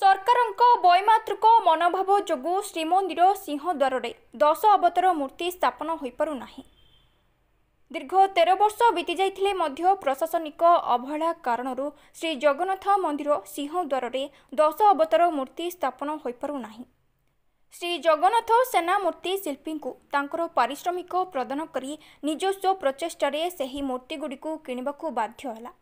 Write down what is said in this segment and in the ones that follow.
सरकारଙ୍କ वैमातृक मनोभाव जोगु श्रीमंदिर सिंहद्वार 10 अवतार मूर्ति स्थापन हो पारु नाही। दीर्घ 13 वर्ष बीती जाइथिले मध्य प्रशासनिक अवहेला कारणरू श्री जगन्नाथ मंदिर सिंहद्वार 10 अवतार मूर्ति स्थापन हो पारु नाही। श्री जगन्नाथ सेना मूर्ति शिल्पी को तांकर पारिश्रमिक प्रदान करी निजस्व प्रचेष्टारे सही मूर्ति गुड़िक किणवाक बाध्य होला।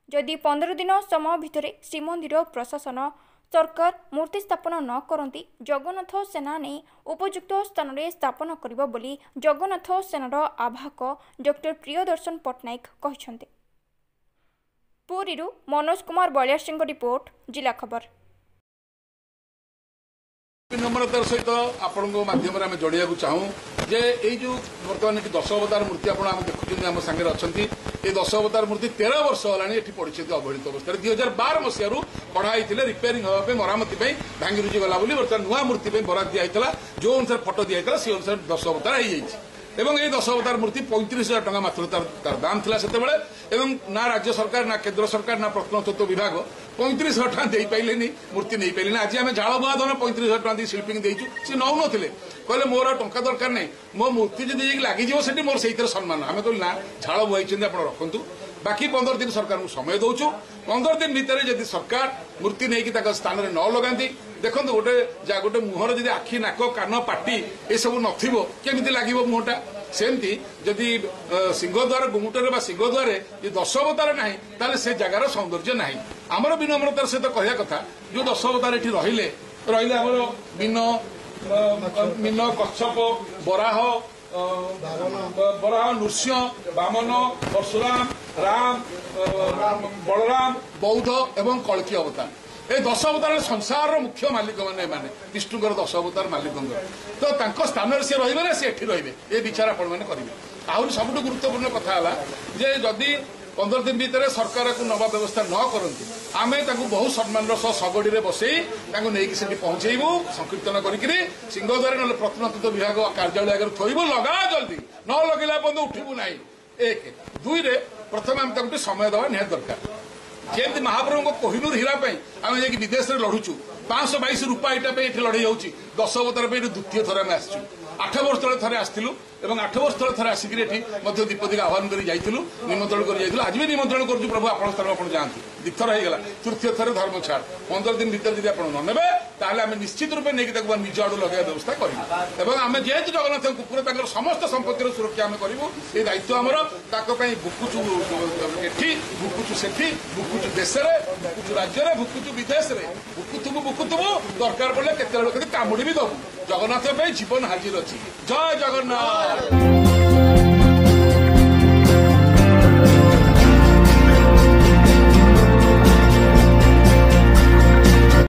जदि 15 दिन समय भितर श्रीमंदिर प्रशासन सरकार मूर्ति स्थापन न करती जगन्नाथ सेना ने उपयुक्त स्थान में स्थापन करिबो बोली जगन्नाथ सेनार आवाहक डॉक्टर प्रियदर्शन पट्टनायक कहते। पुरी मनोज कुमार बलिया सिंह रिपोर्ट जिला खबर। विनम्रतार सहित आपण माध्यम आम जोड़िया चाहूँ जे यही जो बर्तमान की 10 अवतार मूर्ति आप देखुं आम सागर अच्छा ये 10 अवतार मूर्ति 13 वर्ष होलानी एठी पड़ी अवहेलित अवस्था 2012 मसीह कढ़ाई रिपेयरिंग हाँपे मरामती भांगी रुझी गला बर्तमान नुआ मूर्ति बराद दिया जो अनुसार फटो दिया से अनुसार 10 अवतार हो 10 अवतार मूर्ति 35,000 टंका मात्र तार दाम था से ना राज्य सरकार ना केन्द्र सरकार ना प्रत्नतत्व विभाग 35,000 टंका दे पाइले मूर्ति नहीं पाइले। आज आम झाड़ बुआ धन 35,000 टंका शिल्पी देचु सी नौ नी कहले मोर टंका दरकार नहीं मो मूर्ति जब लगे मोर से सम्मान आम कहल ना झाड़ बुआई आप रखु बाकी 15 दिन सरकार को समय दौचु 15 दिन भितर जदि सरकार मूर्ति नहीं स्थान में न लगाती देखो गोटे मुहर जब आखि नाक कान पाटी ये सब नमी लगे मुहटा सेमती जदि सिंहद्वार गुमुटर सिंहद्वार ये 10 अवतार ना ताले से जगार सौंदर्य ना आमर विनम्रतार सहित कहया कथा जो 10 अवतार ये रही आमर मीन कच्छप बराह बराह नृसिंह वामन परशुराम राम बलराम बौद्ध एवं कल्की अवतार ये 10 अवतार संसार मुख्य मालिक मैंने विष्णुकर 10 अवतार मालिक तो स्थान से रे सी रे ये विचार आपण मैंने करेंगे। आहरी सबुठ गुरुत्वपूर्ण कथा जे जदि 15 दिन भितर सरकार को नवा व्यवस्था न करती आमे बहु सम्मान शगड़ी बसई नहीं पहुंचेबू संकीर्तन करी सिंहद्वार ना प्रत्नतत्व विभाग कार्यालय आगे थोबू लगा जल्दी न लगेला पर्यंत उठबू ना। 1 2 प्रथम आम समय दवा निहात दरकार जमी महाप्रभु को कोहिनूर हीरा आम जा विदेश में लड़ुचु 522 रूपा ये लड़े जाऊँगी 10 अवतार द्वितीय थर आम आसचु 8 वर्ष तले थे आसलु 8 वर्ष तले थे आसिक दीपदी आह्वान कर निमंत्रण कर आज भी निमंत्रण कर प्रभु आप स्थान आप जाती द्विथर होगा तृतीय थर धर्म छाड़ 15 दिन भर जब आप ने आम निश्चित रूप नहीं निज आड़ लगे व्यवस्था करूँ आम जेहेतु जगन्नाथ कुकुर समस्त संपत्तिर सुरक्षा आम करूँ ये दायित्व आमर भुकुचु एठी भुकुचु सेठी भुकुचु देश भुकुचु राज्य भुकुचु विदेश भुकुथुबु दरकार पड़े केते कामुड़ी भी दबू जगन्नाथ जीवन हाजिर अच्छी। जय जगन्नाथ।